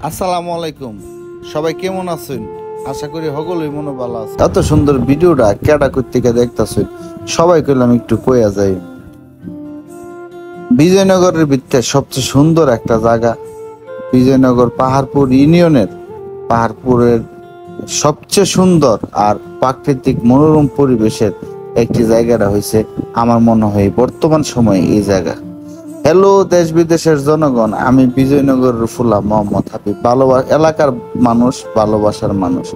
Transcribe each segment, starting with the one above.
আসসালামু আলাইকুম, সবাই কেমন আছেন? আশা করি সকলেই মনে ভালো আছে। এত সুন্দর ভিডিওটা কেডা কর্তিকে দেখতেছেন, সবাই কইলাম একটু কইয়া যাই। বিজয়নগরের ভিতরে সবচেয়ে সুন্দর একটা জায়গা, বিজয়নগর পাহাড়পুর ইউনিয়নের পাহাড়পুরের সবচেয়ে সুন্দর আর প্রাকৃতিক মনোরম পরিবেশের একটি জায়গাটা হয়েছে আমার মনে হয় বর্তমান সময়ে এই জায়গা। হ্যালো দেশ বিদেশের জনগণ, আমি বিজয়নগরের ফুলা মোহাম্মদ হাবিব। এলাকার মানুষ, ভালোবাসার মানুষ,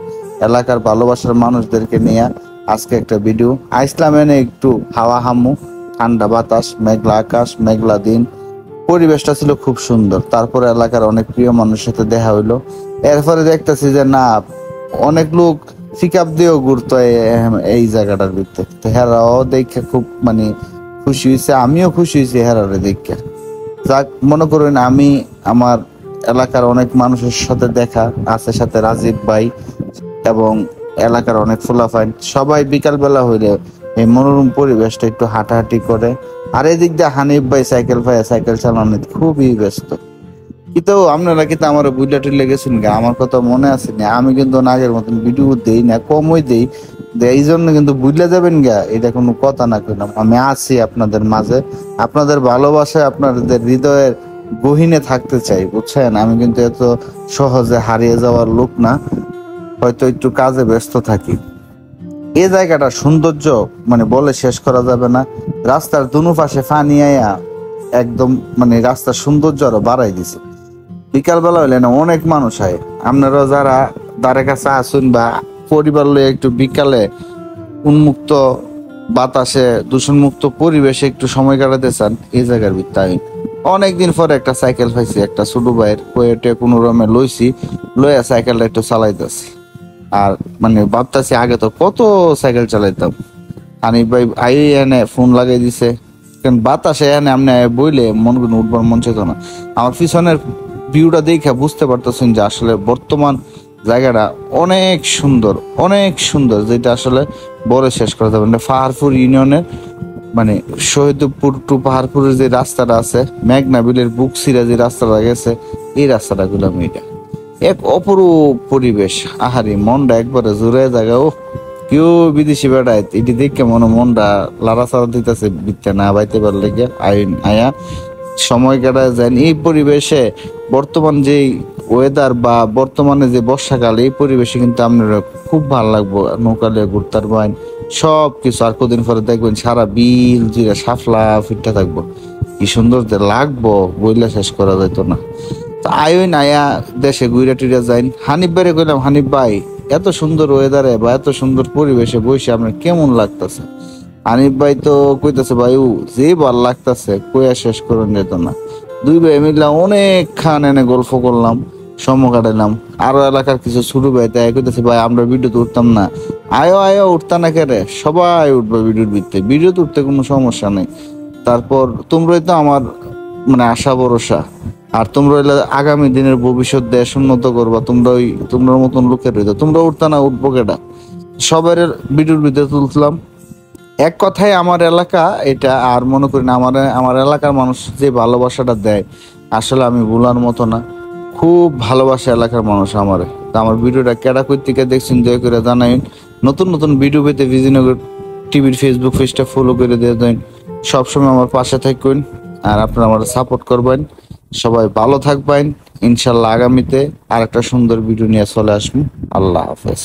এলাকার ভালোবাসার মানুষদেরকে নিয়ে আজকে একটা ভিডিও আইসলাম। এনে একটু হাওয়া হামু, ঠান্ডা বাতাস, মেঘলা আকাশ, মেঘলা দিন, পরিবেশটা ছিল খুব সুন্দর। তারপরে এলাকার অনেক প্রিয় মানুষের সাথে দেখা হইলো। এরপরে দেখতেছি যে না, অনেক লোক পিক আপ দিয়েও ঘুরতো এই জায়গাটার ভিতরে। তো হেরাও দেখে খুব খুশি হয়েছে, আমিও খুশি হয়েছি হেরারে দেখে। যাক, মনে করুন আমি আমার এলাকার অনেক মানুষের সাথে দেখা আছে, সাথে রাজীব ভাই এবং এলাকার অনেক ফুলাফাইন সবাই বিকাল বেলা হইলে এই মনোরম পরিবেশটা একটু হাঁটাহাঁটি করে। আর এদিক দিয়ে হানিফ ভাই সাইকেল চালানো খুবই ব্যস্ত। কিন্তু আপনারা কিন্তু আমার বুঝলা টুলে গেছেন গা, আমার কথা মনে আছে না। আমি কিন্তু আগের মতন ভিডিও দেই না, কমই দেই, এই জন্য কিন্তু বুঝলে যাবেন গা, এটা কোনো কথা না কইলাম। আমি আছি আপনাদের মাঝে, আপনাদের ভালোবাসায়, আপনাদের হৃদয়ের গহীনে থাকতে চাই, বুঝছেন? আমি কিন্তু এত সহজে হারিয়ে যাওয়ার লোক না, হয়তো একটু কাজে ব্যস্ত থাকি। এই জায়গাটা সৌন্দর্য বলে শেষ করা যাবে না। রাস্তার দুনো পাশে পানি আয়া একদম রাস্তার সৌন্দর্য আরো বাড়াই দিছে। বিকাল বেলা হইলে না অনেক মানুষ হয়। আপনারা যারা দ্বারের কাছে আসুন বা পরিবার লয়ে একটু বিকালে উন্মুক্ত বাতাসে, দূষণমুক্ত পরিবেশে একটু সময় কাটাতে চান, এই জায়গার ভিতরে অনেকদিন পরে একটা সাইকেল পাইছি, একটা ছোট ভাইয়ের কয়েটে কোনো রমে লইছি, লইয়া সাইকেলটা একটু চালাইতেছি। আর ভাবতেছি আগে তো কত সাইকেল চালাইতাম। হানিফ ভাই আই এনে ফোন লাগাই দিছে, কারণ বাতাসে এনে আপনি বইলে মন কোনো উঠবার মন চাইতো না। আমার পিছনের ভিউটা দেখে বুঝতে পারতেছেন যে আসলে বর্তমান জায়গাটা অনেক সুন্দর, অনেক সুন্দর, যেটা আসলে বলে শেষ করা যাবে না। পাহাড়পুর ইউনিয়নের শহীদপুর টু পাহাড়পুরের যে রাস্তাটা আছে, মেঘনা বিলের বুক সিরা যে রাস্তাটা গেছে, এই রাস্তাটা গুলাম এটা এক অপরূপ পরিবেশ। আহারি মনটা একবারে জোরে জায়গা। ও কেউ বিদেশি বেড়ায় এটি দেখে মনটা লাড়াচাড়া দিতেছে, বিতে না বাইতে পারলে আয়া সময় কাটায় যায় এই পরিবেশে। বর্তমান যে ওয়েদার বা বর্তমানে যে বর্ষাকাল, এই পরিবেশে কিন্তু আপনারা খুব ভালো লাগবো। নৌকালে ঘুরতে পারবেন, সব কিছু। আর কদিন পরে দেখবেন সারা বিল জিরা সাফলা ফিরতে থাকবো, কি সুন্দর যে লাগবো, বইলে শেষ করা যেত না। তো আইন আয়া দেশে ঘুরে টুইরা যাইন। হানিফ ভাইরে কইলাম, হানিফ ভাই এত সুন্দর ওয়েদারে বা এত সুন্দর পরিবেশে বসে আপনার কেমন লাগতেছে? হানিফ ভাই তো কইতেছে, ভাই যে ভাল লাগতেছে, কইয়া শেষ করে যেত না। দুই ভাই মিললাম অনেক খান এনে গল্প করলাম, সময় কাটাইলাম। আরো এলাকার কিছু ছোট ভাই তাই কইতেছে, ভাই আমরা ভিডিওতে উঠতাম না। আয়ো উঠতা না কেরে, সবাই উঠবে ভিডিওর ভিতরে, ভিডিওতে উঠতে কোনো সমস্যা নেই। তারপর তোমরাই তো আমার আশা ভরসা, আর তোমরা হইলে আগামী দিনের ভবিষ্যৎ দেশ উন্নত করবা। তোমরা মতন লোকের হইতো, তোমরা উঠতা না, উঠবো কেটা? সবার ভিডিওর ভিতরে তুলছিলাম। এক কথায় আমার এলাকা এটা, আর মনে করি না আমার এলাকার মানুষ যে ভালোবাসাটা দেয়, আসলে আমি ভুলার মতো না। খুব ভালোবাসে এলাকার মানুষ আমার। আমার ভিডিওটা কেডা কই থেকে দেখছেন দয়া করে জানাইন। নতুন নতুন ভিডিও পেতে বিজয়নগর টিভির ফেসবুক পেজটা ফলো করে দিয়ে দেন। সবসময় আমার পাশে থাকবেন আর আপনারা আমার সাপোর্ট করবেন। সবাই ভালো থাকবেন। ইনশাল্লাহ আগামীতে আর একটা সুন্দর ভিডিও নিয়ে চলে আসবো। আল্লাহ হাফেজ।